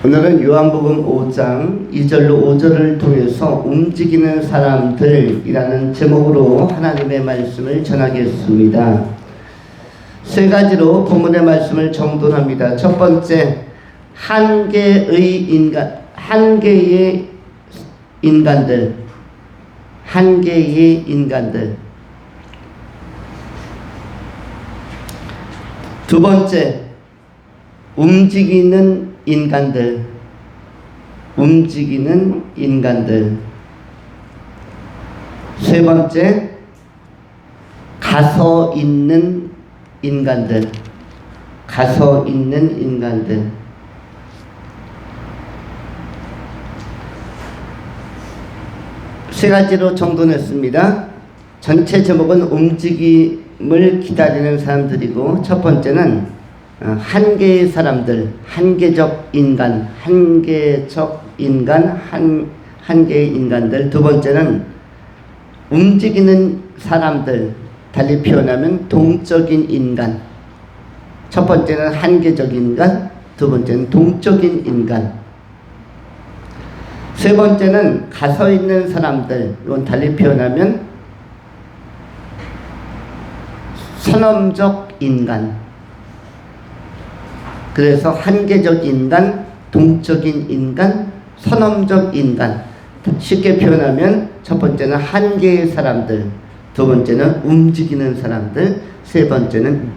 오늘은 요한복음 5장 2절로 5절을 통해서 움직이는 사람들이라는 제목으로 하나님의 말씀을 전하겠습니다. 세 가지로 본문의 말씀을 정돈합니다. 첫 번째, 한 개의 인간들. 두 번째, 움직이는 인간들. 세 번째, 가서 있는 인간들. 세 가지로 정돈했습니다. 전체 제목은 움직임을 기다리는 사람들이고, 첫 번째는 한 개의 사람들, 한 개의 인간들. 두 번째는 움직이는 사람들, 달리 표현하면 동적인 인간. 첫 번째는 한계적 인간, 두 번째는 동적인 인간. 세 번째는 가서 있는 사람들, 이건 달리 표현하면 선험적 인간. 그래서 한계적 인간, 동적인 인간, 선험적 인간. 쉽게 표현하면 첫 번째는 한 개의 사람들, 두 번째는 움직이는 사람들, 세 번째는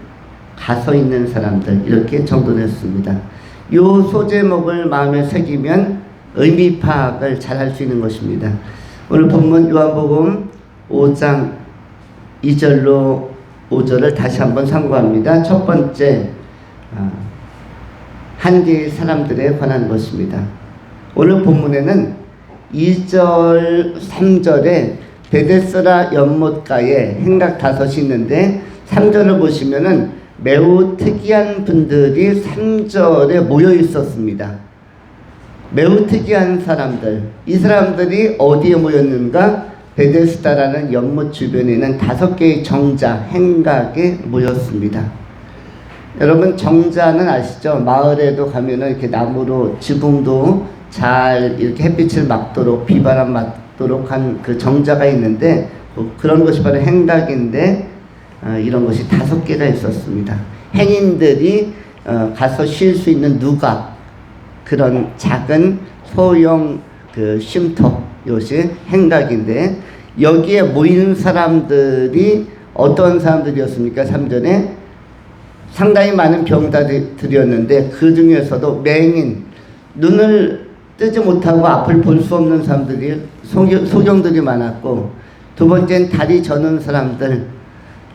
가서 있는 사람들. 이렇게 정돈했습니다. 이 소제목을 마음에 새기면 의미 파악을 잘 할 수 있는 것입니다. 오늘 본문 요한복음 5장 2절로 5절을 다시 한번 상고합니다. 첫 번째, 한 개의 사람들에 관한 것입니다. 오늘 본문에는 2절, 3절에 베데스다 연못가에 행각 5이 있는데 3절을 보시면은 매우 특이한 분들이 3절에 모여 있었습니다. 매우 특이한 사람들. 이 사람들이 어디에 모였는가? 베데스다라는 연못 주변에 있는 5개의 정자, 행각에 모였습니다. 여러분, 정자는 아시죠? 마을에도 가면은 이렇게 나무로 지붕도 잘 이렇게 햇빛을 막도록, 비바람 막도록 한 그 정자가 있는데, 그런 것이 바로 행각인데, 이런 것이 5개가 있었습니다. 행인들이 가서 쉴 수 있는 누각, 그런 작은 소형 그 쉼터, 이것이 행각인데, 여기에 모이는 사람들이 어떤 사람들이었습니까? 3절에 상당히 많은 병자들이었는데 그 중에서도 맹인, 눈을 뜨지 못하고 앞을 볼 수 없는 사람들이, 소경들이 많았고, 두 번째는 다리 저는 사람들,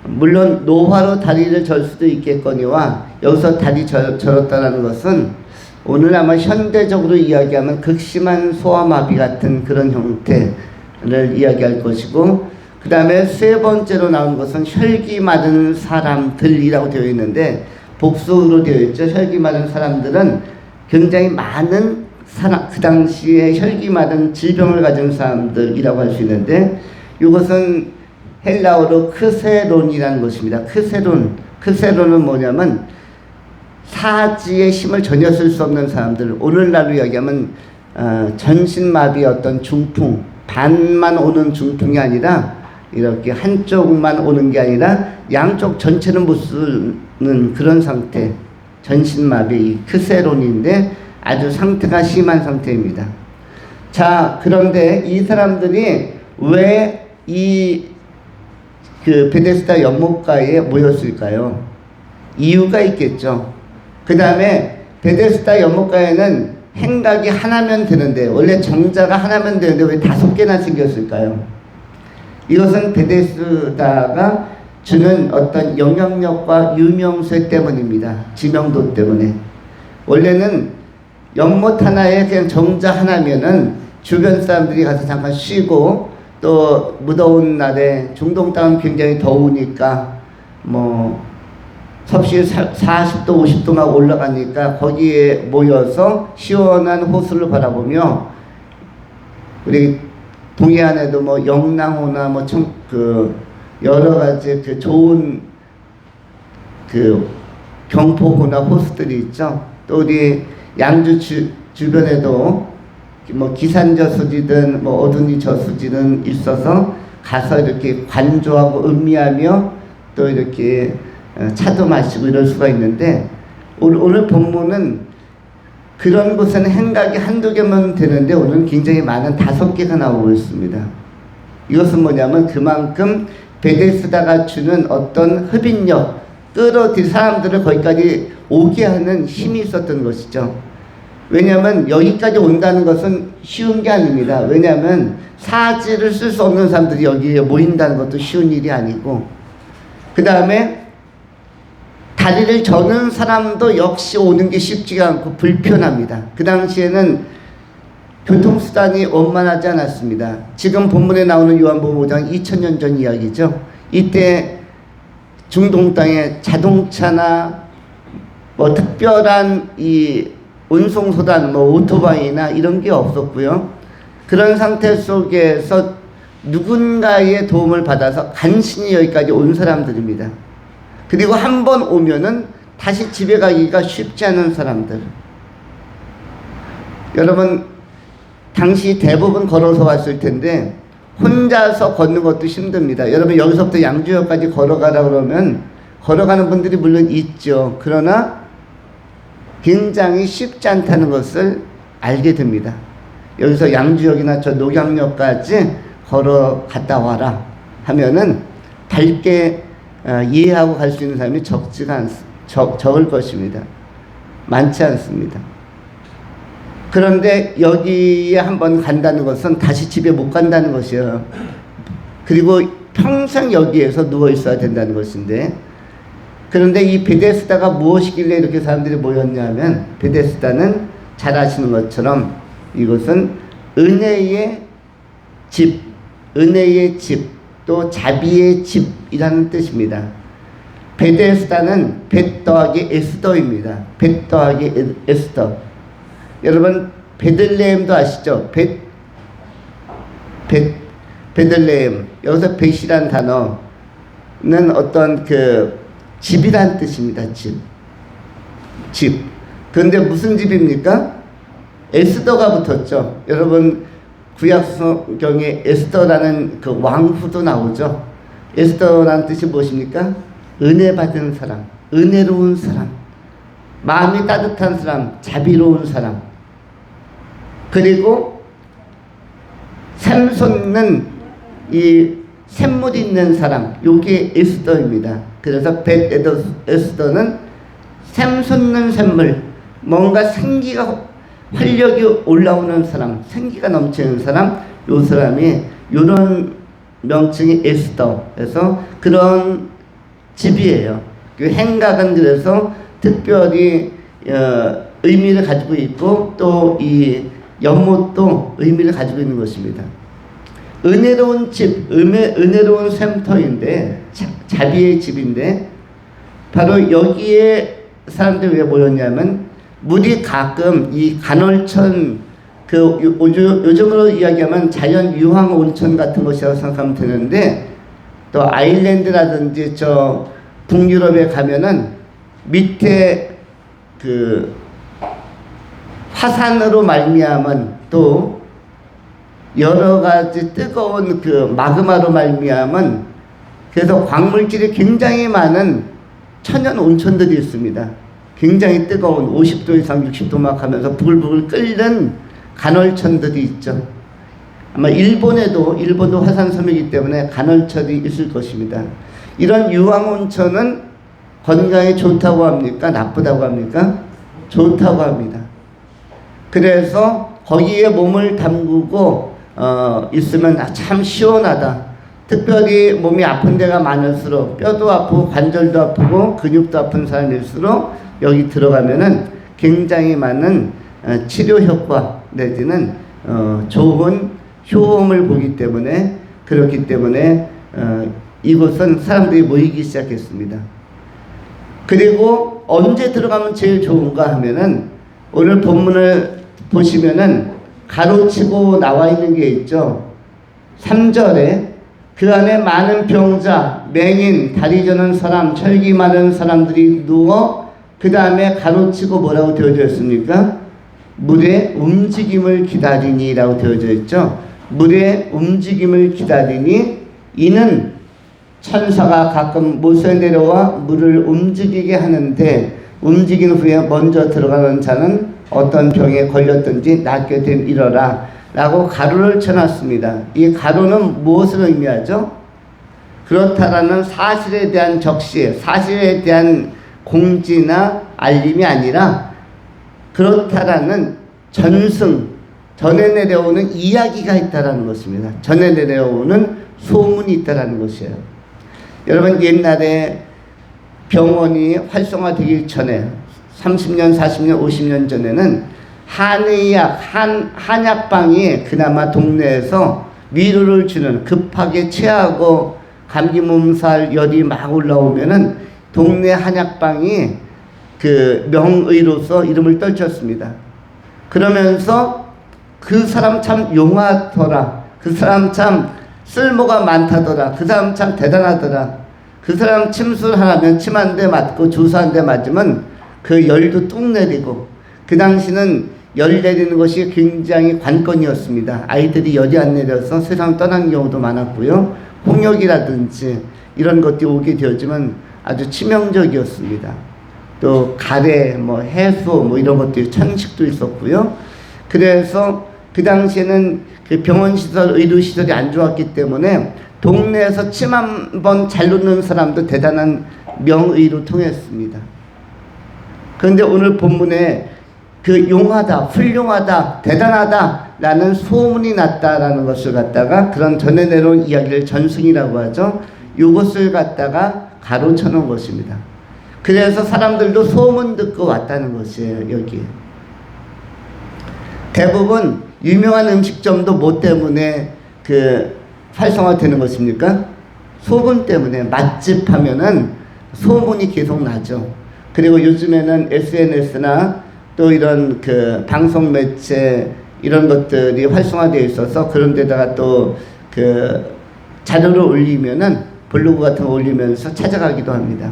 물론 노화로 다리를 절 수도 있겠거니와, 여기서 다리 절었다는 것은 오늘 아마 현대적으로 이야기하면 극심한 소아마비 같은 그런 형태를 이야기할 것이고, 그 다음에 세 번째로 나온 것은 혈기 마른 사람들이라고 되어 있는데, 복수로 되어 있죠. 혈기 마른 사람들은 굉장히 많은 그 당시에 혈기 마른 질병을 가진 사람들이라고 할 수 있는데, 이것은 헬라어로 크세론이라는 것입니다. 크세론은 뭐냐면 사지의 힘을 전혀 쓸 수 없는 사람들, 오늘날로 이야기하면 전신마비의 어떤 중풍, 반만 오는 중풍이 아니라 이렇게 한쪽만 오는 게 아니라 양쪽 전체는 못 쓰는 그런 상태, 전신마비, 크세론인데 아주 상태가 심한 상태입니다. 자, 그런데 이 사람들이 왜 그 베데스다 연못가에 모였을까요? 이유가 있겠죠. 그 다음에 베데스다 연못가에는 행각이 하나면 되는데, 원래 정자가 하나면 되는데 왜 5개나 생겼을까요? 이것은 베데스다가 주는 어떤 영향력과 유명세 때문입니다. 지명도 때문에. 원래는 연못 하나에 그냥 정자 하나면은 주변 사람들이 가서 잠깐 쉬고, 또 무더운 날에 중동 땅은 굉장히 더우니까 뭐 섭씨 40도 50도 막 올라가니까 거기에 모여서 시원한 호수를 바라보며, 우리 동해안에도 뭐 영랑호나 뭐 여러 가지 그 좋은 그 경포호나 호수들이 있죠. 또 우리 양주 주변에도 뭐 기산저수지든 뭐 어둔이 저수지든 있어서 가서 이렇게 관조하고 음미하며 또 이렇게 차도 마시고 이럴 수가 있는데, 오늘 본문은 그런 곳에는 행각이 한두 개만 되는데 오늘은 굉장히 많은 5개가 나오고 있습니다. 이것은 뭐냐면 그만큼 베데스다가 주는 어떤 흡인력, 끌어들인 사람들을 거기까지 오게 하는 힘이 있었던 것이죠. 왜냐하면 여기까지 온다는 것은 쉬운 게 아닙니다. 왜냐하면 사지를 쓸 수 없는 사람들이 여기에 모인다는 것도 쉬운 일이 아니고, 그 다음에 다리를 저는 사람도 역시 오는 게 쉽지가 않고 불편합니다. 그 당시에는 교통수단이 원만하지 않았습니다. 지금 본문에 나오는 요한복음 5장 2000년 전 이야기죠. 이때 중동 땅에 자동차나 뭐 특별한 이 운송수단, 뭐 오토바이나 이런 게 없었고요. 그런 상태 속에서 누군가의 도움을 받아서 간신히 여기까지 온 사람들입니다. 그리고 한 번 오면은 다시 집에 가기가 쉽지 않은 사람들. 여러분, 당시 대부분 걸어서 왔을 텐데 혼자서 걷는 것도 힘듭니다. 여러분, 여기서부터 양주역까지 걸어가라 그러면 걸어가는 분들이 물론 있죠. 그러나 굉장히 쉽지 않다는 것을 알게 됩니다. 여기서 양주역이나 저 녹양역까지 걸어갔다 와라 하면은 밝게 이해하고 갈 수 있는 사람이 적을 것입니다. 많지 않습니다. 그런데 여기에 한번 간다는 것은 다시 집에 못 간다는 것이에요. 그리고 평생 여기에서 누워 있어야 된다는 것인데, 그런데 이 베데스다가 무엇이길래 이렇게 사람들이 모였냐면, 베데스다는 잘 아시는 것처럼 이것은 은혜의 집, 또 자비의 집이라는 뜻입니다. 베데스다는 벳 더하기 에스더입니다. 벳 더하기 에스더. 여러분, 베들레헴도 아시죠? 베들레헴. 여기서 벳이란 단어는 어떤 그 집이란 뜻입니다. 집. 그런데 무슨 집입니까? 에스더가 붙었죠. 여러분, 구약 성경에 에스더라는 그 왕후도 나오죠. 에스더라는 뜻이 무엇입니까? 은혜 받은 사람, 은혜로운 사람, 마음이 따뜻한 사람, 자비로운 사람. 그리고 샘솟는 이 샘물 있는 사람, 요게 에스더입니다. 그래서 벳 에스더는 샘솟는 샘물, 뭔가 생기가 활력이 올라오는 사람, 생기가 넘치는 사람, 요 사람이 요런 명칭이 에스더에서 그런 집이에요. 그 행각은 그래서 특별히 의미를 가지고 있고 또 이 연못도 의미를 가지고 있는 것입니다. 은혜로운 집, 은혜로운 샘터인데, 자비의 집인데, 바로 여기에 사람들이 왜 모였냐면, 물이 가끔 이 간헐천, 요즘으로 이야기하면 자연 유황 온천 같은 것이라고 생각하면 되는데, 또 아일랜드라든지 저 북유럽에 가면은 밑에 그 화산으로 말미암은 또 여러 가지 뜨거운 그 마그마로 말미암은, 그래서 광물질이 굉장히 많은 천연 온천들이 있습니다. 굉장히 뜨거운 50도 이상 60도 막 하면서 부글부글 끓는 간헐천들이 있죠. 아마 일본도 화산섬이기 때문에 간헐천이 있을 것입니다. 이런 유황온천은 건강에 좋다고 합니까? 나쁘다고 합니까? 좋다고 합니다. 그래서 거기에 몸을 담그고 있으면 참 시원하다. 특별히 몸이 아픈 데가 많을수록, 뼈도 아프고 관절도 아프고 근육도 아픈 사람일수록 여기 들어가면은 굉장히 많은 치료 효과 내지는 좋은 효험을 보기 때문에, 그렇기 때문에 이곳은 사람들이 모이기 시작했습니다. 그리고 언제 들어가면 제일 좋은가 하면은, 오늘 본문을 보시면은 가로치고 나와 있는 게 있죠. 3절에 그 안에 많은 병자, 맹인, 다리 저는 사람, 철기 많은 사람들이 누워 그 다음에 가로치고 뭐라고 되어져 있습니까? 물의 움직임을 기다리니 라고 되어져 있죠. 물의 움직임을 기다리니 이는 천사가 가끔 못에 내려와 물을 움직이게 하는데 움직인 후에 먼저 들어가는 자는 어떤 병에 걸렸든지 낫게 되리라 라고 가로를 쳐놨습니다. 이 가로는 무엇을 의미하죠? 그렇다라는 사실에 대한 적시, 사실에 대한 공지나 알림이 아니라 그렇다라는 전승, 전해 내려오는 이야기가 있다라는 것입니다. 전해 내려오는 소문이 있다라는 것이에요. 여러분, 옛날에 병원이 활성화되기 전에 30년, 40년, 50년 전에는 한의학, 한약방이 그나마 동네에서 위로를 주는, 급하게 체하고 감기 몸살 열이 막 올라오면은 동네 한약방이 그 명의로서 이름을 떨쳤습니다. 그러면서 그 사람 참 용하더라, 그 사람 참 쓸모가 많다더라, 그 사람 참 대단하더라, 그 사람 침술 하면 침 한 대 맞고 주사 한 대 맞으면 그 열도 뚝 내리고, 그 당시는 열 내리는 것이 굉장히 관건이었습니다. 아이들이 열이 안 내려서 세상 떠난 경우도 많았고요. 홍역이라든지 이런 것들이 오게 되었지만 아주 치명적이었습니다. 또 가래, 뭐 해수, 뭐 이런 것들이 천식도 있었고요. 그래서 그 당시에는 그 병원 시설, 의료 시설이 안 좋았기 때문에 동네에서 침 한 번 잘 놓는 사람도 대단한 명의로 통했습니다. 그런데 오늘 본문에 그 용하다, 훌륭하다, 대단하다 라는 소문이 났다라는 것을 갖다가, 그런 전해 내려온 이야기를 전승이라고 하죠. 이것을 갖다가 가로쳐 놓은 것입니다. 그래서 사람들도 소문 듣고 왔다는 것이에요. 여기 대부분 유명한 음식점도 뭐 때문에 그 활성화되는 것입니까? 소문 때문에. 맛집 하면은 소문이 계속 나죠. 그리고 요즘에는 SNS나 또 이런 그 방송 매체 이런 것들이 활성화되어 있어서 그런 데다가 또 그 자료를 올리면은 블로그 같은 거 올리면서 찾아가기도 합니다.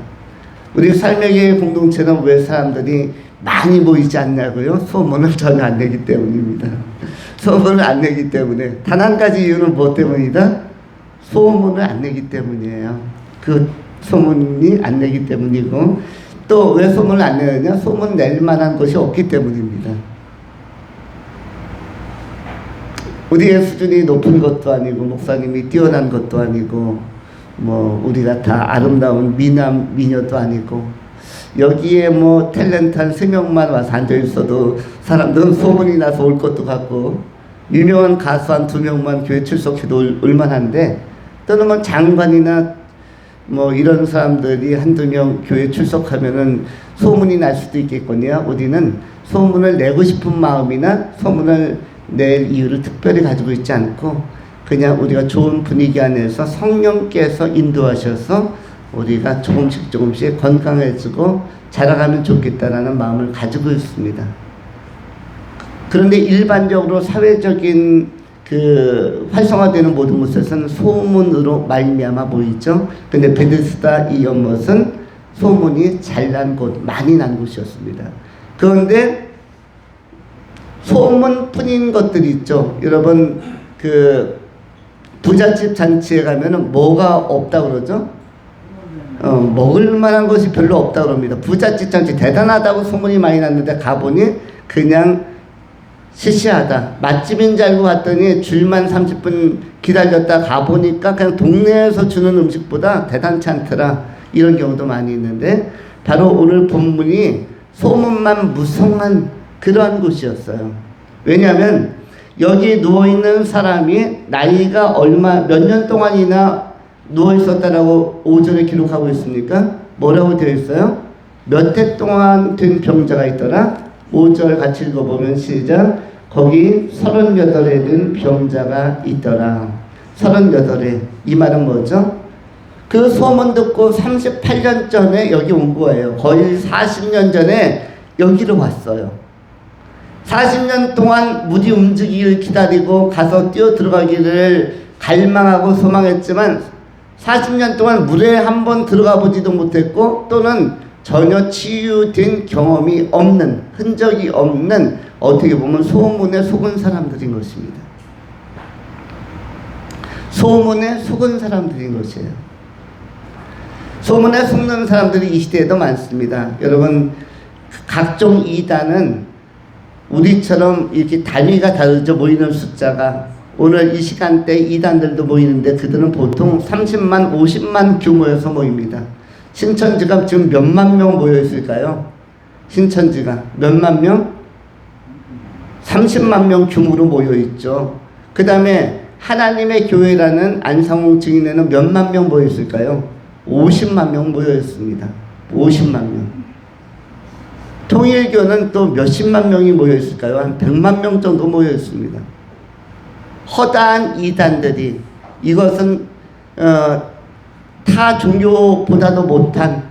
우리 삶의 계 공동체는 왜 사람들이 많이 모이지 않냐고요? 소문을 전혀 안 내기 때문입니다. 소문을 안 내기 때문에. 단 한 가지 이유는 뭐 때문이다? 소문을 안 내기 때문이에요. 그 소문이 안 내기 때문이고, 또 왜 소문을 안 내느냐? 소문 낼 만한 것이 없기 때문입니다. 우리의 수준이 높은 것도 아니고, 목사님이 뛰어난 것도 아니고, 뭐 우리가 다 아름다운 미남 미녀도 아니고, 여기에 뭐 탤런트 한 3명만 와서 앉아 있어도 사람들은 소문이 나서 올 것도 같고, 유명한 가수 한 2명만 교회 출석해도 올만한데, 또는 뭐 장관이나 뭐 이런 사람들이 한두 명 교회 출석하면은 소문이 날 수도 있겠거든요. 우리는 소문을 내고 싶은 마음이나 소문을 낼 이유를 특별히 가지고 있지 않고, 그냥 우리가 좋은 분위기 안에서 성령께서 인도하셔서 우리가 조금씩 조금씩 건강해지고 자라가면 좋겠다라는 마음을 가지고 있습니다. 그런데 일반적으로 사회적인 그 활성화되는 모든 곳에서는 소문으로 말미암아 보이죠. 근데 베데스다 이 연못은 소문이 잘난 곳, 많이 난 곳이었습니다. 그런데 소문뿐인 것들이 있죠. 여러분, 그 부잣집 잔치에 가면은 뭐가 없다고 그러죠? 먹을 만한 것이 별로 없다고 그럽니다. 부잣집 잔치 대단하다고 소문이 많이 났는데 가보니 그냥 시시하다. 맛집인 줄 알고 갔더니 줄만 30분 기다렸다 가보니까 그냥 동네에서 주는 음식보다 대단치 않더라. 이런 경우도 많이 있는데, 바로 오늘 본문이 소문만 무성한 그러한 곳이었어요. 왜냐하면 여기 누워있는 사람이 나이가 몇 년 동안이나 누워있었다라고 5절에 기록하고 있습니까? 뭐라고 되어 있어요? 몇 해 동안 된 병자가 있더라? 5절 같이 읽어보면 시작. 거기 38에 든 병자가 있더라. 38에. 이 말은 뭐죠? 그 소문 듣고 38년 전에 여기 온 거예요. 거의 40년 전에 여기로 왔어요. 40년 동안 물이 움직이기를 기다리고 가서 뛰어 들어가기를 갈망하고 소망했지만 40년 동안 물에 한번 들어가 보지도 못했고, 또는 전혀 치유된 경험이 없는, 흔적이 없는, 어떻게 보면 소문에 속은 사람들인 것입니다. 소문에 속은 사람들인 것이에요. 소문에 속는 사람들이 이 시대에도 많습니다. 여러분, 각종 이단은 우리처럼 이렇게 단위가 다르죠. 모이는 숫자가. 오늘 이 시간대 이단들도 모이는데 그들은 보통 30만, 50만 규모에서 모입니다. 신천지가 지금 몇만 명 모여 있을까요? 신천지가 몇만 명? 30만 명 규모로 모여 있죠. 그 다음에 하나님의 교회라는 안상홍 증인회는 몇만 명 모여 있을까요? 50만 명 모여 있습니다. 50만 명. 통일교는 또 몇십만 명이 모여 있을까요? 한 100만 명 정도 모여 있습니다. 허다한 이단들이, 이것은 타 종교보다도 못한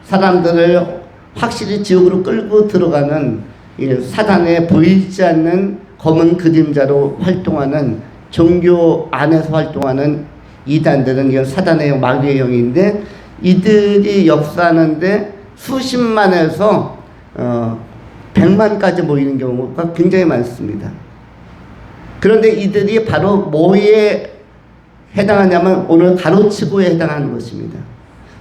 사람들을 확실히 지옥으로 끌고 들어가는 사단에 보이지 않는 검은 그림자로 활동하는, 종교 안에서 활동하는 이단들은 이건 사단의 마귀의 영인데, 이들이 역사하는데 수십만에서 100만까지 모이는 경우가 굉장히 많습니다. 그런데 이들이 바로 뭐에 해당하냐면 오늘 가로치고에 해당하는 것입니다.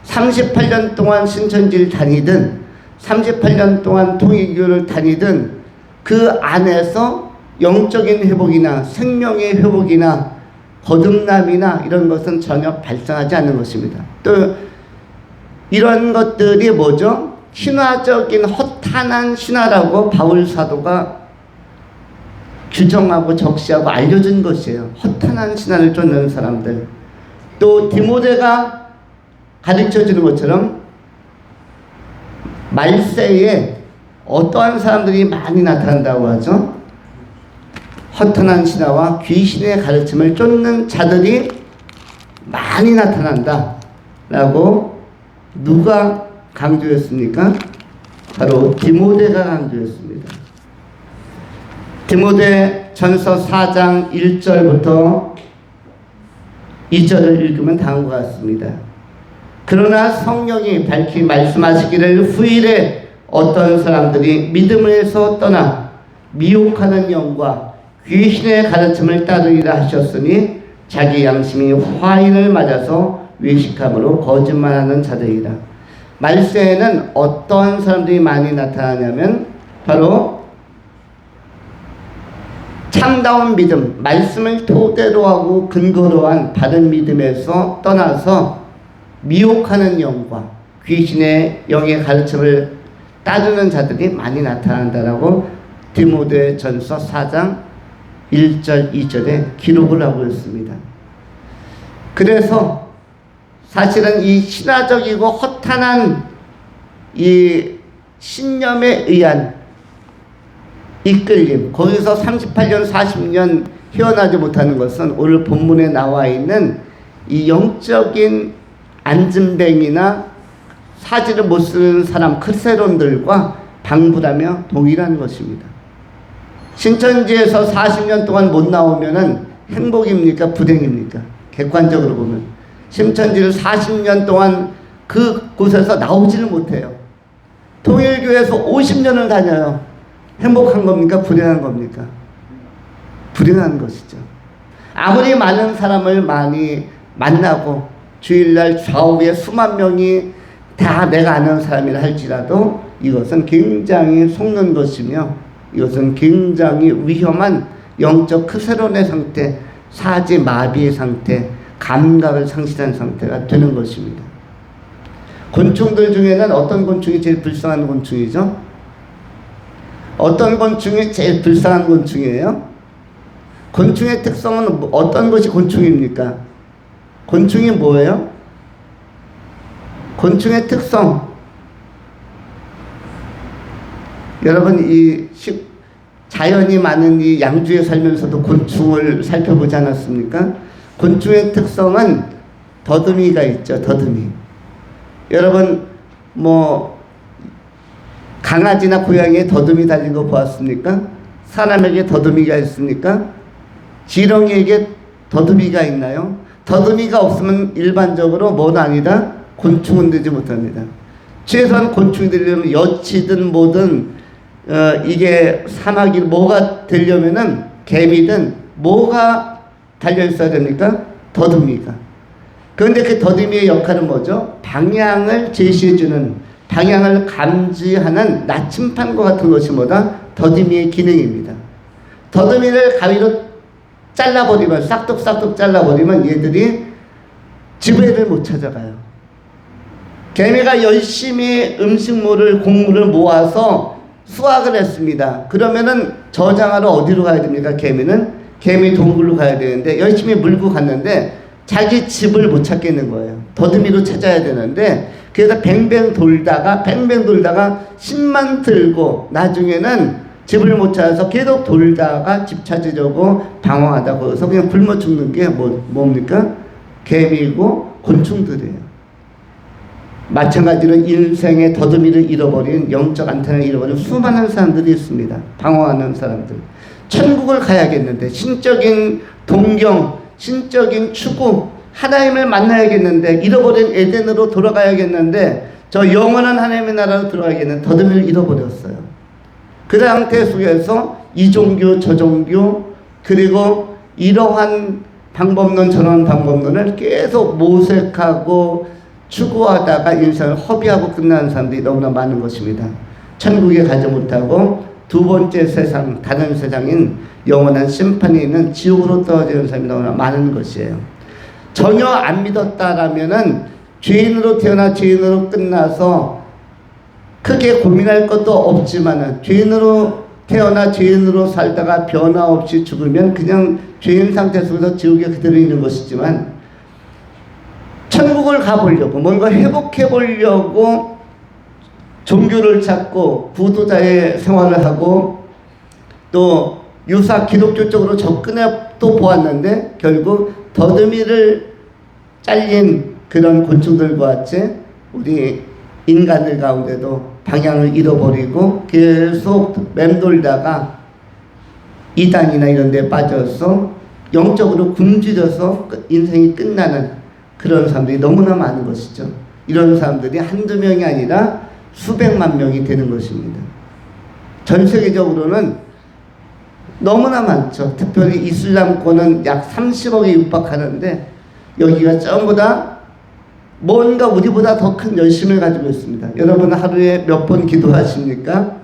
38년 동안 신천지를 다니든 38년 동안 통일교를 다니든 그 안에서 영적인 회복이나 생명의 회복이나 거듭남이나 이런 것은 전혀 발생하지 않는 것입니다. 또 이런 것들이 뭐죠? 신화적인 허탄한 신화라고 바울 사도가 규정하고 적시하고 알려준 것이에요. 허탄한 신화를 쫓는 사람들. 또 디모데가 가르쳐주는 것처럼 말세에 어떠한 사람들이 많이 나타난다고 하죠? 허탄한 신화와 귀신의 가르침을 쫓는 자들이 많이 나타난다 라고 누가 강조했습니까? 바로 디모데가 강조했습니다. 디모데 전서 4장 1절부터 2절을 읽으면 다음과 같습니다. 그러나 성령이 밝히 말씀하시기를 후일에 어떤 사람들이 믿음에서 떠나 미혹하는 영과 귀신의 가르침을 따르리라 하셨으니 자기 양심이 화인을 맞아서 외식함으로 거짓말하는 자들이라. 말세에는 어떠한 사람들이 많이 나타나냐면 바로 참다운 믿음, 말씀을 토대로 하고 근거로 한 바른 믿음에서 떠나서 미혹하는 영과 귀신의 영의 가르침을 따르는 자들이 많이 나타난다라고 디모데 전서 4장 1절 2절에 기록을 하고 있습니다. 그래서 사실은 이 신화적이고 허탄한 이 신념에 의한 이끌림, 거기서 38년 40년 헤어나지 못하는 것은 오늘 본문에 나와 있는 이 영적인 안진뱅이나 사지를 못 쓰는 사람 크세론들과 방불하며 동일한 것입니다. 신천지에서 40년 동안 못 나오면은 행복입니까? 불행입니까? 객관적으로 보면 신천지를 40년 동안 그 곳에서 나오지를 못해요. 통일교에서 50년을 다녀요. 행복한 겁니까? 불행한 겁니까? 불행한 것이죠. 아무리 많은 사람을 많이 만나고 주일날 좌우에 수만 명이 다 내가 아는 사람이라 할지라도 이것은 굉장히 속는 것이며 이것은 굉장히 위험한 영적 크세론의 상태, 사지 마비의 상태, 감각을 상실한 상태가 되는 것입니다. 곤충들 중에는 어떤 곤충이 제일 불쌍한 곤충이죠? 어떤 곤충이 제일 불쌍한 곤충이에요? 곤충의 특성은 어떤 것이 곤충입니까? 곤충이 뭐예요? 곤충의 특성. 여러분 자연이 많은 이 양주에 살면서도 곤충을 살펴보지 않았습니까? 곤충의 특성은 더듬이가 있죠. 더듬이. 여러분 강아지나 고양이에 더듬이 달린 거 보았습니까? 사람에게 더듬이가 있습니까? 지렁이에게 더듬이가 있나요? 더듬이가 없으면 일반적으로 뭐도 아니다? 곤충은 되지 못합니다. 최소한 곤충이 되려면 여치든 뭐든 이게 사마귀 뭐가 되려면은 개미든 뭐가 달려있어야 됩니까? 더듬이가. 그런데 그 더듬이의 역할은 뭐죠? 방향을 제시해주는, 방향을 감지하는 나침판과 같은 것이 뭐다? 더듬이의 기능입니다. 더듬이를 가위로 잘라버리면, 싹둑싹둑 잘라버리면 얘들이 지구애를 못 찾아가요. 개미가 열심히 음식물을, 곡물을 모아서 수확을 했습니다. 그러면은 저장하러 어디로 가야 됩니까? 개미 동굴로 가야 되는데 열심히 물고 갔는데 자기 집을 못 찾겠는 거예요. 더듬이로 찾아야 되는데 그래서 뱅뱅 돌다가 힘만 들고 나중에는 집을 못 찾아서 계속 돌다가 집 찾으려고 방황하다가 그래서 그냥 굶어 죽는 게 뭡니까? 개미고 곤충들이에요. 마찬가지로 인생의 더듬이를 잃어버린, 영적 안테나를 잃어버린 수많은 사람들이 있습니다. 방황하는 사람들. 천국을 가야겠는데, 신적인 동경, 신적인 추구, 하나님을 만나야겠는데, 잃어버린 에덴으로 돌아가야겠는데, 저 영원한 하나님의 나라로 들어가야겠는데 더듬이를 잃어버렸어요. 그 상태 속에서 이 종교 저 종교, 그리고 이러한 방법론 저런 방법론을 계속 모색하고 추구하다가 인생을 허비하고 끝나는 사람들이 너무나 많은 것입니다. 천국에 가지 못하고 두 번째 세상, 다른 세상인 영원한 심판이 있는 지옥으로 떨어지는 사람이 너무나 많은 것이에요. 전혀 안 믿었다라면은 죄인으로 태어나 죄인으로 끝나서 크게 고민할 것도 없지만은, 죄인으로 태어나 죄인으로 살다가 변화 없이 죽으면 그냥 죄인 상태 속에서 지옥에 그대로 있는 것이지만, 천국을 가보려고, 뭔가 회복해보려고 종교를 찾고 구도자의 생활을 하고 또 유사 기독교 쪽으로 접근해 또 보았는데 결국 더듬이를 잘린 그런 곤충들과 같이 우리 인간들 가운데도 방향을 잃어버리고 계속 맴돌다가 이단이나 이런 데 빠져서 영적으로 굶주려서 인생이 끝나는 그런 사람들이 너무나 많은 것이죠. 이런 사람들이 한두 명이 아니라 수백만 명이 되는 것입니다. 전 세계적으로는 너무나 많죠. 특별히 이슬람권은 약 30억에 육박하는데 여기가 전부 다 뭔가 우리보다 더 큰 열심을 가지고 있습니다. 여러분 하루에 몇 번 기도하십니까?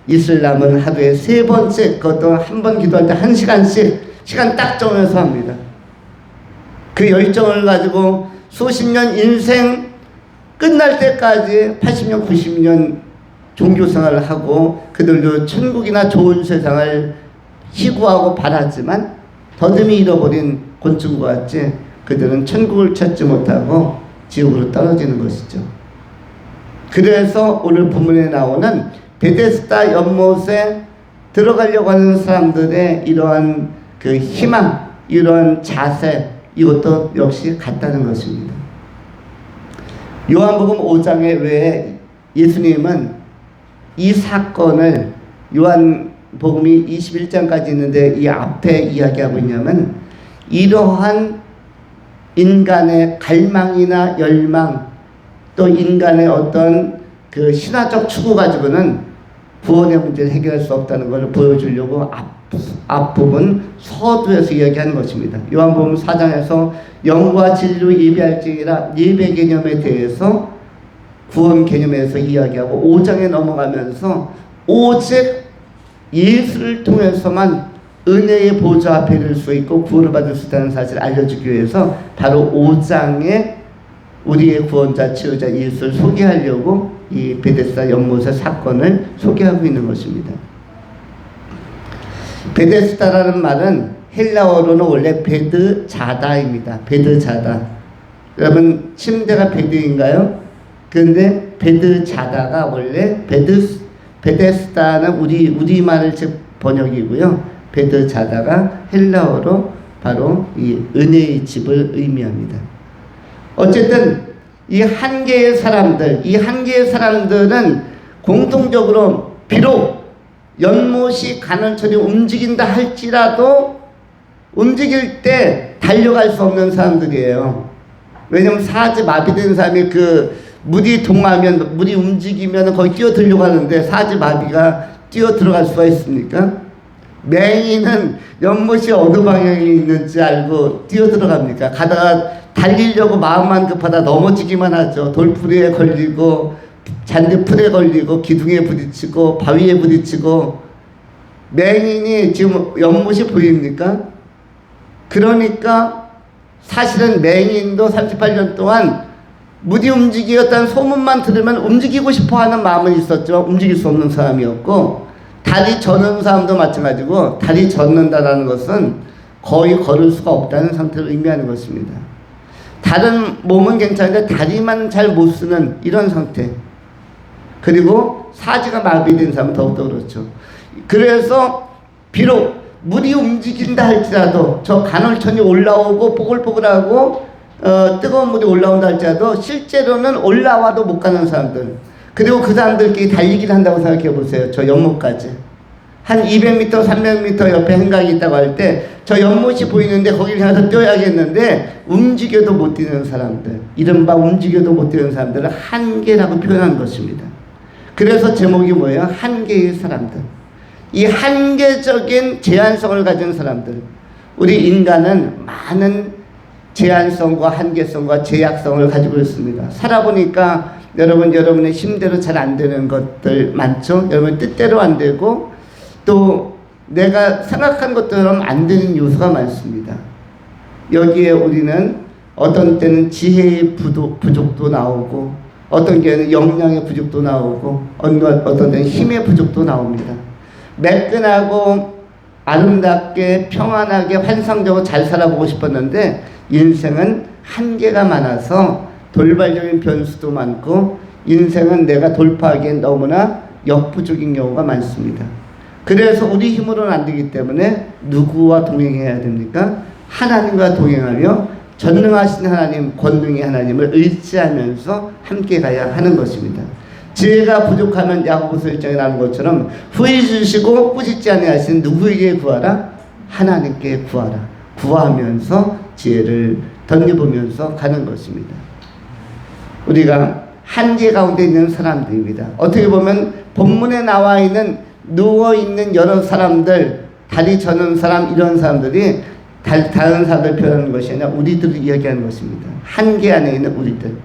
이슬람은 하루에 3번씩, 그것도 한 번 기도할 때 1시간씩 시간 딱 정해서 합니다. 그 열정을 가지고 수십 년 인생 끝날 때까지 80년, 90년 종교생활을 하고 그들도 천국이나 좋은 세상을 희구하고 바랐지만 더듬이 잃어버린 곤충과 같이 그들은 천국을 찾지 못하고 지옥으로 떨어지는 것이죠. 그래서 오늘 본문에 나오는 베데스다 연못에 들어가려고 하는 사람들의 이러한 그 희망, 이러한 자세, 이것도 역시 같다는 것입니다. 요한복음 5장에 왜 예수님은 이 사건을 요한복음이 21장까지 있는데 이 앞에 이야기하고 있냐면 이러한 인간의 갈망이나 열망 또 인간의 어떤 그 신화적 추구 가지고는 구원의 문제를 해결할 수 없다는 것을 보여주려고 앞부분 서두에서 이야기하는 것입니다. 요한복음 4장에서 영과 진리로 예배할지니라 예배 개념에 대해서 구원 개념에서 이야기하고 5장에 넘어가면서 오직 예수를 통해서만 은혜의 보좌 앞에 이를 수 있고 구원을 받을 수 있다는 사실을 알려주기 위해서 바로 5장에 우리의 구원자 치유자 예수를 소개하려고 이 베데스다 연못의 사건을 소개하고 있는 것입니다. 베데스다라는 말은 헬라어로는 원래 베드자다입니다. 베드자다. 여러분 침대가 베드인가요? 그런데 베드자다가 원래 베데스다는 우리말을 번역이고요. 베드자다가 헬라어로 바로 이 은혜의 집을 의미합니다. 어쨌든 이 한 개의 사람들은 공통적으로 비록 연못이 가난처럼 움직인다 할지라도 움직일 때 달려갈 수 없는 사람들이에요. 왜냐면 사지 마비된 사람이 그 물이 동하면, 물이 움직이면 거기 뛰어들려고 하는데 사지마비가 뛰어 들어갈 수가 있습니까? 맹인은 연못이 어느 방향에 있는지 알고 뛰어 들어갑니까? 가다가 달리려고 마음만 급하다 넘어지기만 하죠. 돌풀이에 걸리고 잔디풀에 걸리고 기둥에 부딪히고 바위에 부딪히고. 맹인이 지금 연못이 보입니까? 그러니까 사실은 맹인도 38년 동안 물이 움직이었다는 소문만 들으면 움직이고 싶어하는 마음은 있었지만 움직일 수 없는 사람이었고, 다리 젓는 사람도 마찬가지고, 다리 젓는다는 것은 거의 걸을 수가 없다는 상태를 의미하는 것입니다. 다른 몸은 괜찮은데 다리만 잘 못 쓰는 이런 상태. 그리고 사지가 마비된 사람은 더욱더 그렇죠. 그래서 비록 물이 움직인다 할지라도, 저 간헐천이 올라오고 뽀글뽀글하고 뜨거운 물이 올라온다 할지라도 실제로는 올라와도 못 가는 사람들, 그리고 그 사람들끼리 달리기를 한다고 생각해 보세요. 저 연못까지 한 200m, 300m 옆에 행각이 있다고 할 때 저 연못이 보이는데 거기를 향해서 뛰어야겠는데 움직여도 못 뛰는 사람들, 이른바 움직여도 못 뛰는 사람들을 한계라고 표현한 것입니다. 그래서 제목이 뭐예요? 한계의 사람들. 이 한계적인 제한성을 가진 사람들. 우리 인간은 많은 제한성과 한계성과 제약성을 가지고 있습니다. 살아보니까 여러분의 힘대로 잘 안 되는 것들 많죠? 여러분 뜻대로 안 되고 또 내가 생각한 것처럼 안 되는 요소가 많습니다. 여기에 우리는 어떤 때는 지혜의 부족도 나오고, 어떤 경우에는 역량의 부족도 나오고, 어떤 때는 힘의 부족도 나옵니다. 매끈하고 아름답게 평안하게 환상적으로 잘 살아보고 싶었는데 인생은 한계가 많아서 돌발적인 변수도 많고 인생은 내가 돌파하기엔 너무나 역부족인 경우가 많습니다. 그래서 우리 힘으로는 안 되기 때문에 누구와 동행해야 됩니까? 하나님과 동행하며 전능하신 하나님, 권능의 하나님을 의지하면서 함께 가야 하는 것입니다. 지혜가 부족하면 야고보서 1장에 나온 것처럼 후히 주시고 꾸짖지 아니하신 누구에게 구하라? 하나님께 구하라. 구하면서 지혜를 덧입으면서 가는 것입니다. 우리가 한계 가운데 있는 사람들입니다. 어떻게 보면 본문에 나와 있는 누워있는 여러 사람들, 다리 저는 사람, 이런 사람들이 다른 사람들 표현하는 것이 아니라 우리들을 이야기하는 것입니다. 한계 안에 있는 우리들.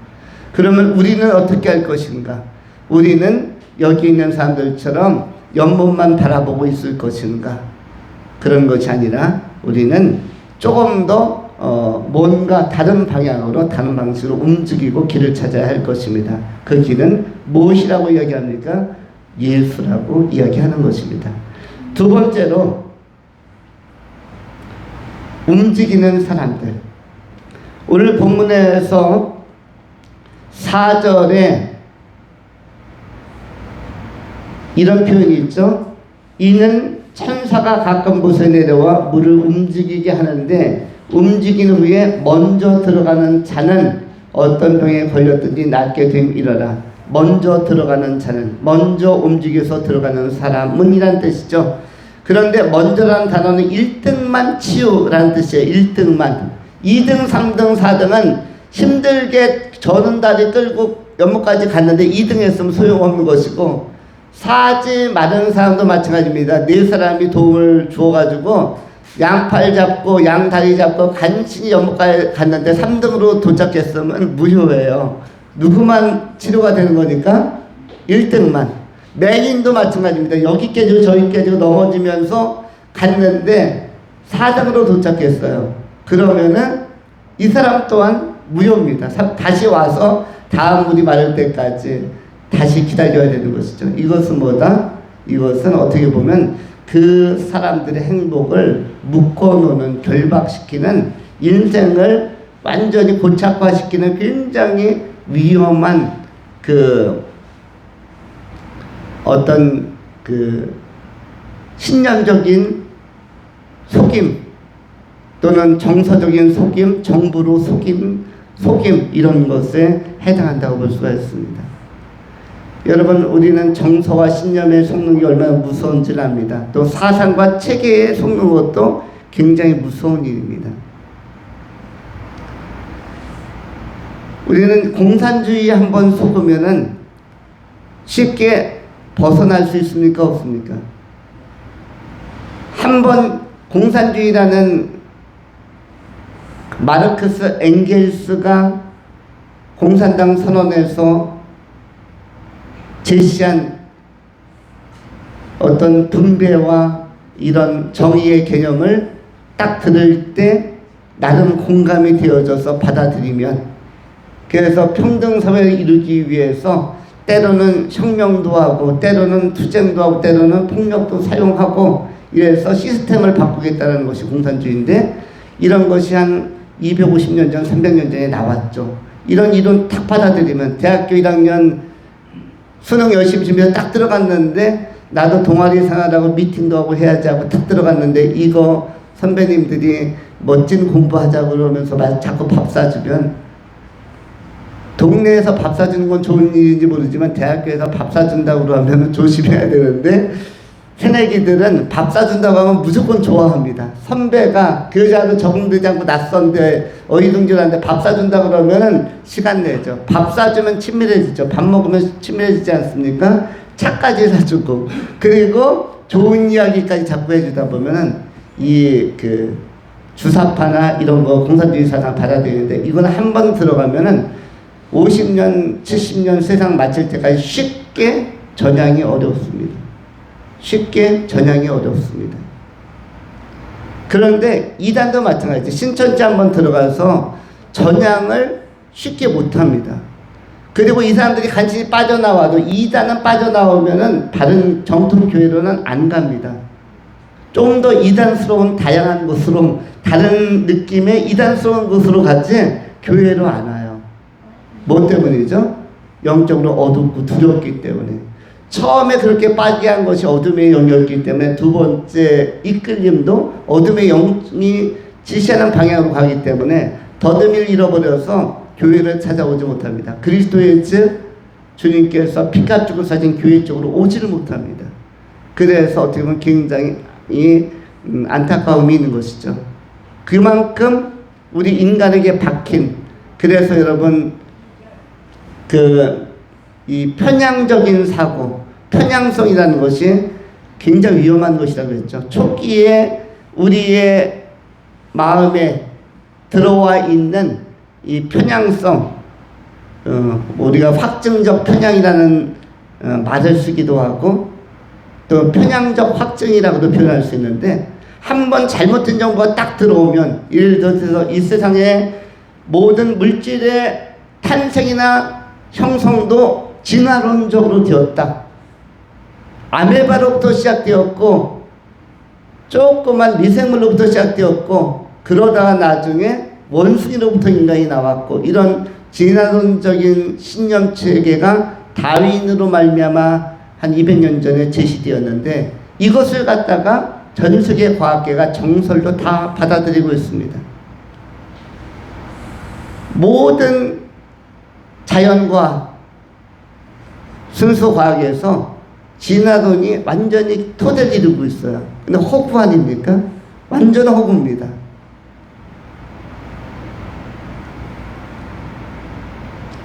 그러면 우리는 어떻게 할 것인가? 우리는 여기 있는 사람들처럼 연못만 바라보고 있을 것인가? 그런 것이 아니라 우리는 조금 더 뭔가 다른 방향으로, 다른 방식으로 움직이고 길을 찾아야 할 것입니다. 그 길은 무엇이라고 이야기합니까? 예수라고 이야기하는 것입니다. 두 번째로 움직이는 사람들. 오늘 본문에서 4절에 이런 표현이 있죠. 이는 천사가 가끔 곳에 내려와 물을 움직이게 하는데 움직인 후에 먼저 들어가는 자는 어떤 병에 걸렸든지 낫게 됨이러라. 먼저 들어가는 자는, 먼저 움직여서 들어가는 사람은 이란 뜻이죠. 그런데 먼저라는 단어는 1등만 치유라는 뜻이에요. 1등만. 2등, 3등, 4등은 힘들게 저는 다리 끌고 연못까지 갔는데 2등 했으면 소용없는 것이고, 사지 마른 사람도 마찬가지입니다. 네 사람이 도움을 주어가지고 양팔 잡고 양다리 잡고 간신히 연못까지 갔는데 3등으로 도착했으면 무효예요. 누구만 치료가 되는 거니까 1등만. 맹인도 마찬가지입니다. 여기 깨지고 저기 깨지고 넘어지면서 갔는데 4등으로 도착했어요. 그러면은 이 사람 또한 무효입니다. 다시 와서 다음 물이 마를 때까지 다시 기다려야 되는 것이죠. 이것은 뭐다? 이것은 어떻게 보면 그 사람들의 행복을 묶어놓는, 결박시키는, 인생을 완전히 고착화시키는 굉장히 위험한 어떤 신념적인 속임 또는 정서적인 속임, 정부로 속임 이런 것에 해당한다고 볼 수가 있습니다. 여러분, 우리는 정서와 신념에 속는 게 얼마나 무서운지를 압니다. 또 사상과 체계에 속는 것도 굉장히 무서운 일입니다. 우리는 공산주의에 한번 속으면은 쉽게 벗어날 수 있습니까? 없습니까? 한번 공산주의라는 마르크스 엥겔스가 공산당 선언에서 제시한 어떤 분배와 이런 정의의 개념을 딱 들을 때 나름 공감이 되어져서 받아들이면, 그래서 평등사회를 이루기 위해서 때로는 혁명도 하고 때로는 투쟁도 하고 때로는 폭력도 사용하고 이래서 시스템을 바꾸겠다는 것이 공산주의인데, 이런 것이 한 250년 전, 300년 전에 나왔죠. 이런 이론 딱 받아들이면, 대학교 1학년 수능 열심히 준비해서 딱 들어갔는데 나도 동아리 생활하고 미팅도 하고 해야지 하고 딱 들어갔는데, 이거 선배님들이 멋진 공부하자고 그러면서 자꾸 밥 사주면, 동네에서 밥 사주는 건 좋은 일인지 모르지만 대학교에서 밥 사준다고 그러면 조심해야 되는데, 새내기들은 밥 사준다고 하면 무조건 좋아합니다. 선배가 그 여자도 적응되지 않고 낯선데 어리둥절한데 밥 사준다 그러면 시간 내죠. 밥 사주면 친밀해지죠. 밥 먹으면 친밀해지지 않습니까? 차까지 사주고, 그리고 좋은 이야기까지 자꾸 해주다 보면은 이 그 주사파나 이런 거 공산주의 사상 받아들이는데, 이거는 한 번 들어가면은 50년, 70년 세상 마칠 때까지 쉽게 전향이 어렵습니다. 쉽게 전향이 어렵습니다. 그런데 이단도 마찬가지. 신천지 한번 들어가서 전향을 쉽게 못합니다. 그리고 이 사람들이 간신히 빠져나와도, 이단은 빠져나오면은 다른 정통교회로는 안 갑니다. 좀 더 이단스러운 다양한 곳으로, 다른 느낌의 이단스러운 곳으로 가지 교회로 안 와요. 뭐 때문이죠? 영적으로 어둡고 두렵기 때문에. 처음에 그렇게 빠지게 한 것이 어둠의 영이었기 때문에 두 번째 이끌림도 어둠의 영이 지시하는 방향으로 가기 때문에 더듬이를 잃어버려서 교회를 찾아오지 못합니다. 그리스도의 즉 주님께서 피값 주고 사신 교회 쪽으로 오지를 못합니다. 그래서 어떻게 보면 굉장히 안타까움이 있는 것이죠. 그만큼 우리 인간에게 박힌, 그래서 여러분 이 편향적인 사고, 편향성이라는 것이 굉장히 위험한 것이라고 했죠. 초기에 우리의 마음에 들어와 있는 이 편향성, 우리가 확증적 편향이라는 말을 쓰기도 하고, 또 편향적 확증이라고도 표현할 수 있는데, 한번 잘못된 정보가 딱 들어오면, 예를 들어서 이 세상의 모든 물질의 탄생이나 형성도 진화론적으로 되었다. 아메바로부터 시작되었고 조그만 미생물로부터 시작되었고, 그러다가 나중에 원숭이로부터 인간이 나왔고, 이런 진화론적인 신념 체계가 다윈으로 말미암아 한 200년 전에 제시되었는데, 이것을 갖다가 전 세계 과학계가 정설로 다 받아들이고 있습니다. 모든 자연과학, 순수과학에서 진화론이 완전히 토대를 이루고 있어요. 근데 허구 아닙니까? 완전 허구입니다.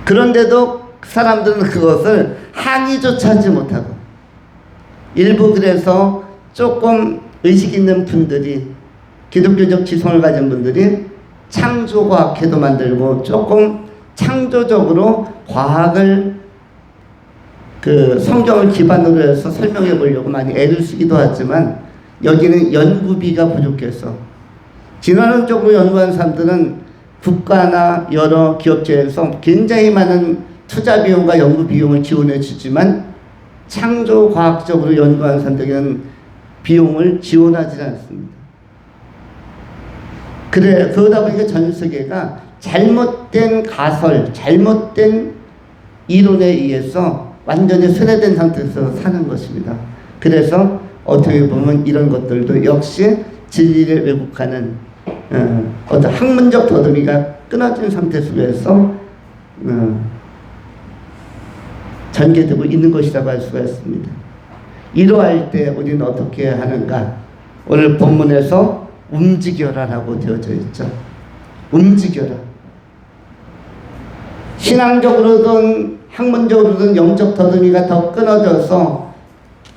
그런데도 사람들은 그것을 항의조차 하지 못하고, 일부 그래서 조금 의식 있는 분들이, 기독교적 지성을 가진 분들이 창조과학회도 만들고 조금 창조적으로 과학을 성경을 기반으로 해서 설명해 보려고 많이 애를 쓰기도 하지만, 여기는 연구비가 부족해서, 진화론적으로 연구한 사람들은 국가나 여러 기업체에서 굉장히 많은 투자 비용과 연구 비용을 지원해 주지만, 창조과학적으로 연구한 사람들에게는 비용을 지원하지 않습니다. 그러다 보니까 전 세계가 잘못된 가설, 잘못된 이론에 의해서 완전히 순회된 상태에서 사는 것입니다. 그래서 어떻게 보면 이런 것들도 역시 진리를 왜곡하는 어떤 학문적 더듬이가 끊어진 상태 속에서 전개되고 있는 것이라고 할 수가 있습니다. 이러할 때 우리는 어떻게 하는가? 오늘 본문에서 움직여라라고 되어져 있죠. 움직여라. 신앙적으로든 학문적으로든 영적 더듬이가 더 끊어져서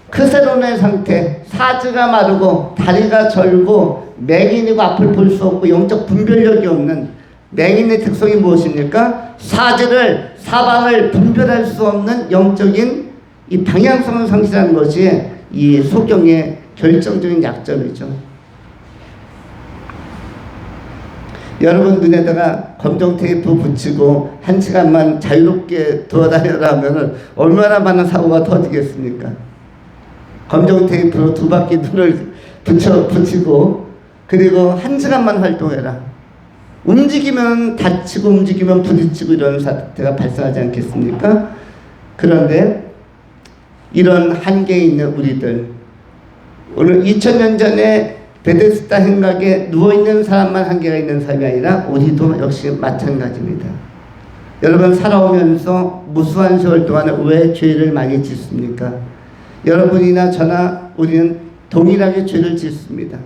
크세론의 상태, 사지가 마르고 다리가 절고 맹인이고 앞을 볼 수 없고 영적 분별력이 없는 맹인의 특성이 무엇입니까? 사지를 사방을 분별할 수 없는 영적인 이 방향성을 상실하는 것이 이 소경의 결정적인 약점이죠. 여러분 눈에다가 검정 테이프 붙이고 1시간만 자유롭게 돌아다녀라 하면 얼마나 많은 사고가 터지겠습니까? 검정 테이프로 2바퀴 눈을 붙이고 그리고 1시간만 활동해라. 움직이면 다치고 움직이면 부딪히고 이런 사태가 발생하지 않겠습니까? 그런데 이런 한계에 있는 우리들, 오늘 2000년 전에 베데스다 행각에 누워있는 사람만 한계가 있는 삶이 아니라 우리도 역시 마찬가지입니다. 여러분 살아오면서 무수한 세월 동안 왜 죄를 많이 짓습니까? 여러분이나 저나 우리는 동일하게 죄를 짓습니다.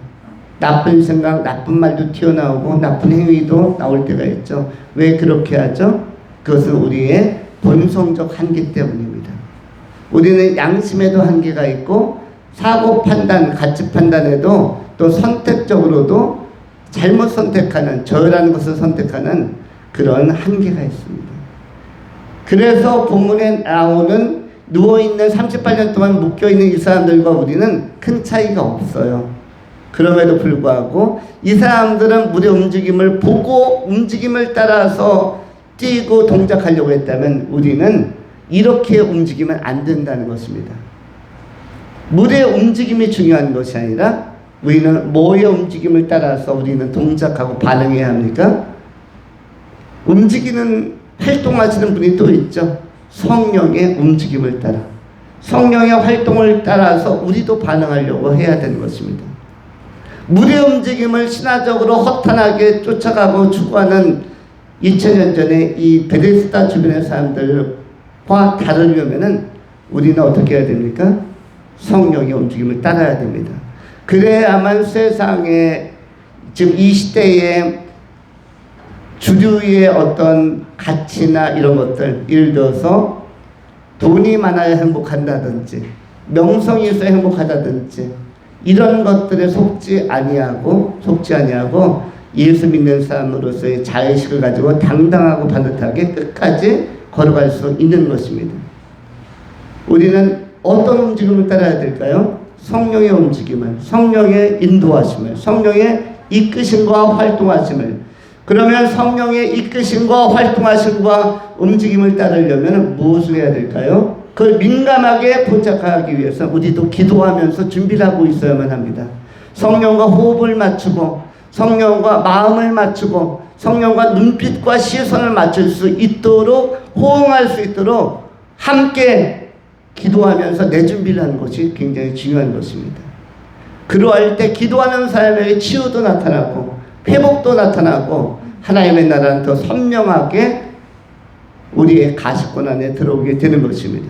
나쁜 생각, 나쁜 말도 튀어나오고 나쁜 행위도 나올 때가 있죠. 왜 그렇게 하죠? 그것은 우리의 본성적 한계 때문입니다. 우리는 양심에도 한계가 있고 사고 판단, 가치 판단에도 또 선택적으로도 잘못 선택하는, 저라는 것을 선택하는 그런 한계가 있습니다. 그래서 본문에 나오는 누워있는 38년 동안 묶여있는 이 사람들과 우리는 큰 차이가 없어요. 그럼에도 불구하고 이 사람들은 물의 움직임을 보고 움직임을 따라서 뛰고 동작하려고 했다면 우리는 이렇게 움직이면 안 된다는 것입니다. 물의 움직임이 중요한 것이 아니라 우리는 뭐의 움직임을 따라서 우리는 동작하고 반응해야 합니까? 움직이는, 활동하시는 분이 또 있죠. 성령의 움직임을 따라. 성령의 활동을 따라서 우리도 반응하려고 해야 되는 것입니다. 물의 움직임을 신화적으로 허탄하게 쫓아가고 추구하는 2000년 전에 이 베데스다 주변의 사람들과 다르려면은 우리는 어떻게 해야 됩니까? 성령의 움직임을 따라야 됩니다. 그래야만 세상에 지금 이 시대의 주류의 어떤 가치나 이런 것들, 예를 들어서 돈이 많아야 행복한다든지 명성이 있어야 행복하다든지 이런 것들에 속지 아니하고 예수 믿는 사람으로서의 자의식을 가지고 당당하고 반듯하게 끝까지 걸어갈 수 있는 것입니다. 우리는 어떤 움직임을 따라야 될까요? 성령의 움직임을, 성령의 인도하심을, 성령의 이끄심과 활동하심을. 그러면 성령의 이끄심과 활동하심과 움직임을 따르려면 무엇을 해야 될까요? 그걸 민감하게 포착하기 위해서 우리도 기도하면서 준비를 하고 있어야만 합니다. 성령과 호흡을 맞추고 성령과 마음을 맞추고 성령과 눈빛과 시선을 맞출 수 있도록, 호응할 수 있도록 함께 기도하면서 내 준비를 하는 것이 굉장히 중요한 것입니다. 그러할 때 기도하는 사람에게 치유도 나타나고 회복도 나타나고 하나님의 나라는 더 선명하게 우리의 가시권 안에 들어오게 되는 것입니다.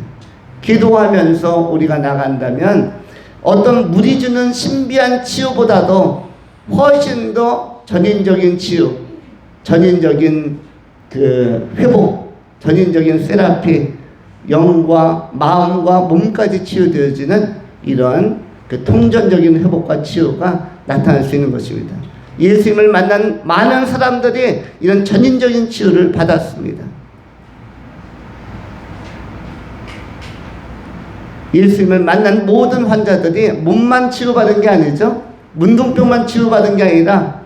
기도하면서 우리가 나간다면 어떤 물이 주는 신비한 치유보다도 훨씬 더 전인적인 치유, 전인적인 그 회복, 전인적인 세라피, 영과 마음과 몸까지 치유되어지는 이러한 그 통전적인 회복과 치유가 나타날 수 있는 것입니다. 예수님을 만난 많은 사람들이 이런 전인적인 치유를 받았습니다. 예수님을 만난 모든 환자들이 몸만 치유받은 게 아니죠. 문둥병만 치유받은 게 아니라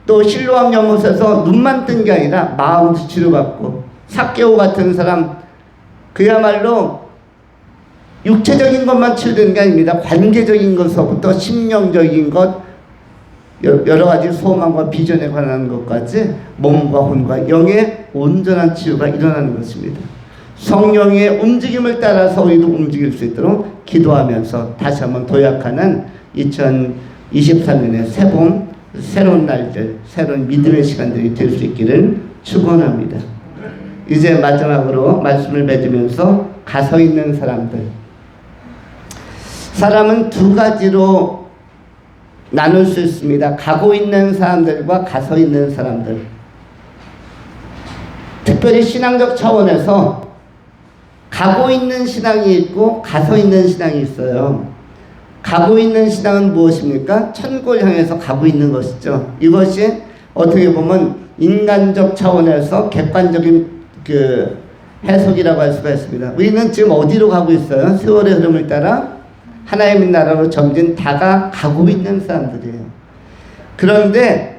또 실로암 연못에서 눈만 뜬 게 아니라 마음도 치유받고, 삭개오 같은 사람 그야말로 육체적인 것만 치유되는 게 아닙니다. 관계적인 것서부터 심령적인 것, 여러 가지 소망과 비전에 관한 것까지 몸과 혼과 영의 온전한 치유가 일어나는 것입니다. 성령의 움직임을 따라서 우리도 움직일 수 있도록 기도하면서 다시 한번 도약하는 2023년의 새봄, 새로운 날들, 새로운 믿음의 시간들이 될 수 있기를 축원합니다. 이제 마지막으로 말씀을 맺으면서 가서 있는 사람들. 사람은 두 가지로 나눌 수 있습니다. 가고 있는 사람들과 가서 있는 사람들. 특별히 신앙적 차원에서 가고 있는 신앙이 있고 가서 있는 신앙이 있어요. 가고 있는 신앙은 무엇입니까? 천국을 향해서 가고 있는 것이죠. 이것이 어떻게 보면 인간적 차원에서 객관적인 그 해석이라고 할 수가 있습니다. 우리는 지금 어디로 가고 있어요? 세월의 흐름을 따라 하나님의 나라로 점진 다가가고 있는 사람들이에요. 그런데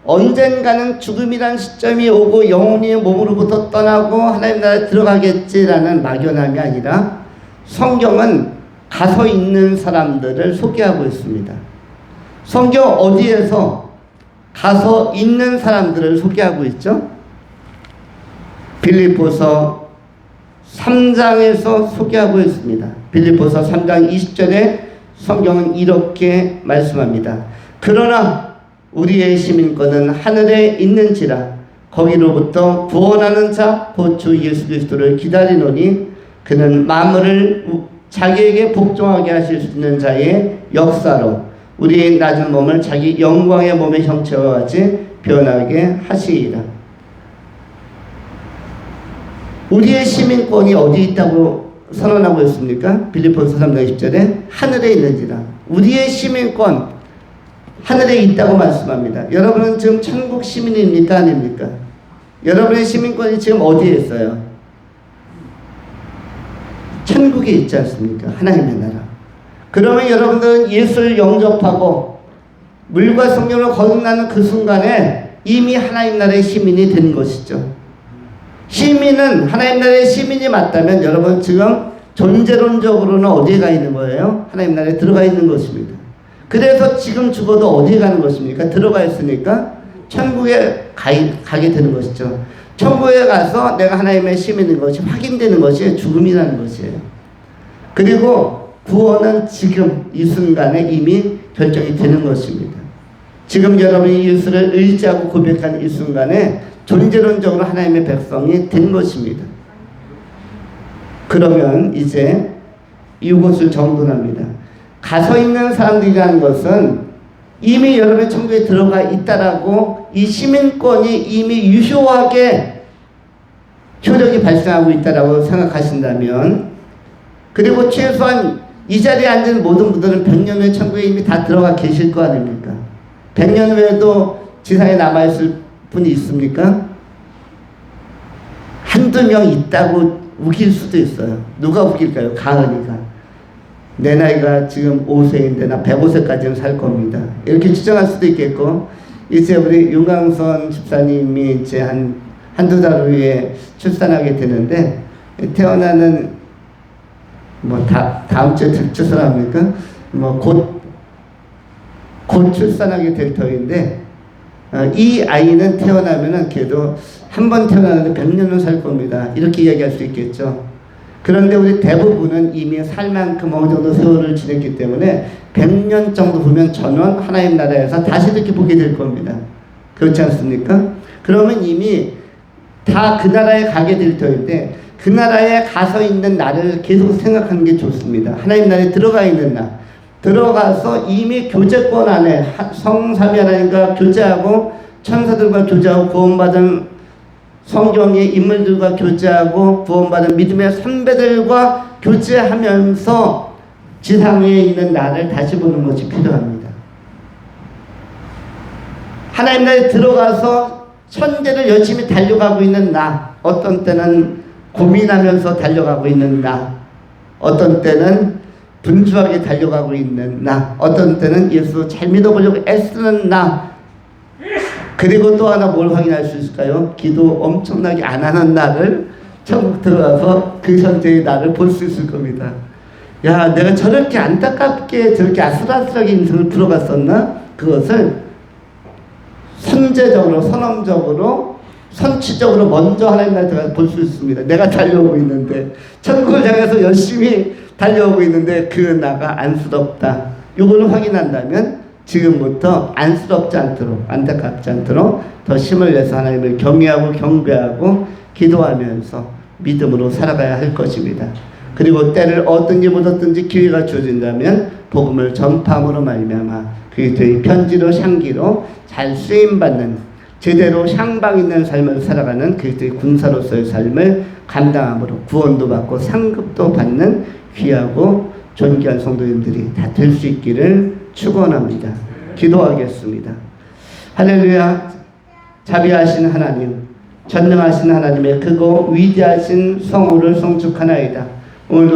언젠가는 죽음이란 시점이 오고 영혼이 몸으로부터 떠나고 하나님 나라에 들어가겠지라는 막연함이 아니라 성경은 가서 있는 사람들을 소개하고 있습니다. 성경 어디에서 가서 있는 사람들을 소개하고 있죠? 빌립보서 3장에서 소개하고 있습니다. 빌립보서 3장 20절에 성경은 이렇게 말씀합니다. 그러나 우리의 시민권은 하늘에 있는지라 거기로부터 구원하는 자 곧 주 예수 그리스도를 기다리노니 그는 만물을 자기에게 복종하게 하실 수 있는 자의 역사로 우리의 낮은 몸을 자기 영광의 몸의 형체와 같이 변하게 하시리라. 우리의 시민권이 어디 있다고 선언하고 있습니까? 빌립보서 3장 10절에 하늘에 있는지라. 우리의 시민권 하늘에 있다고 말씀합니다. 여러분은 지금 천국 시민입니까? 아닙니까? 여러분의 시민권이 지금 어디에 있어요? 천국에 있지 않습니까? 하나님의 나라. 그러면 여러분들은 예수를 영접하고 물과 성령으로 거듭나는 그 순간에 이미 하나님 나라의 시민이 된 것이죠. 시민은 하나님 나라의 시민이 맞다면 여러분 지금 존재론적으로는 어디에 가 있는 거예요? 하나님 나라에 들어가 있는 것입니다. 그래서 지금 죽어도 어디에 가는 것입니까? 들어가 있으니까 천국에 가게 되는 것이죠. 천국에 가서 내가 하나님의 시민인 것이 확인되는 것이 죽음이라는 것이에요. 그리고 구원은 지금 이 순간에 이미 결정이 되는 것입니다. 지금 여러분이 예수를 의지하고 고백한 이 순간에 존재론적으로 하나님의 백성이 된 것입니다. 그러면 이제 이것을 정돈합니다. 가서 있는 사람들이라는 것은 이미 여러분의 천국에 들어가 있다라고 이 시민권이 이미 유효하게 효력이 발생하고 있다라고 생각하신다면, 그리고 최소한 이 자리에 앉은 모든 분들은 100년 후에 천국에 이미 다 들어가 계실 거 아닙니까? 100년 후에도 지상에 남아있을 분이 있습니까? 한두 명 있다고 우길 수도 있어요. 누가 우길까요? 가은이가. 내 나이가 지금 5세인데 나 105세까지는 살 겁니다. 이렇게 주장할 수도 있겠고, 이제 우리 윤강선 집사님이 이제 한두 달 후에 출산하게 되는데, 태어나는 다음 주에 출산합니까? 곧 출산하게 될 터인데, 이 아이는 태어나면은 걔도 한 번 태어나는데 100년은 살 겁니다. 이렇게 이야기할 수 있겠죠. 그런데 우리 대부분은 이미 살 만큼 어느 정도 세월을 지냈기 때문에 100년 정도 보면 전원 하나님 나라에서 다시 이렇게 보게 될 겁니다. 그렇지 않습니까? 그러면 이미 다 그 나라에 가게 될 터인데, 그 나라에 가서 있는 나를 계속 생각하는 게 좋습니다. 하나님 나라에 들어가 있는 나. 들어가서 이미 교제권 안에 성삼위 하나님과 교제하고 천사들과 교제하고 구원받은 성경의 인물들과 교제하고 구원받은 믿음의 선배들과 교제하면서 지상 위에 있는 나를 다시 보는 것이 필요합니다. 하나님 나라에 들어가서 천재를 열심히 달려가고 있는 나, 어떤 때는 고민하면서 달려가고 있는 나, 어떤 때는 분주하게 달려가고 있는 나, 어떤 때는 예수 잘 믿어보려고 애쓰는 나, 그리고 또 하나 뭘 확인할 수 있을까요? 기도 엄청나게 안 하는 나를 천국 들어가서 그 현재의 나를 볼 수 있을 겁니다. 야, 내가 저렇게 안타깝게 저렇게 아슬아슬하게 인생을 들어갔었나? 그것을 선제적으로, 선언적으로, 선취적으로 먼저 하나님 나라에 들어가서 볼 수 있습니다. 내가 달려오고 있는데, 천국을 향해서 열심히 달려오고 있는데 그 나가 안쓰럽다. 이걸 확인한다면 지금부터 안쓰럽지 않도록, 안타깝지 않도록 더 힘을 내서 하나님을 경외하고 경배하고 기도하면서 믿음으로 살아가야 할 것입니다. 그리고 때를 얻든지 못 얻든지 기회가 주어진다면 복음을 전파함으로 말미암아 그리스도의 편지로 향기로 잘 쓰임받는 제대로 향방 있는 삶을 살아가는 그리스도의 군사로서의 삶을 감당함으로 구원도 받고 상급도 받는 귀하고 존귀한 성도님들이 다 될 수 있기를 축원합니다. 기도하겠습니다. 할렐루야. 자비하신 하나님, 전능하신 하나님의 크고 위대하신 성호를 송축하나이다. 오늘도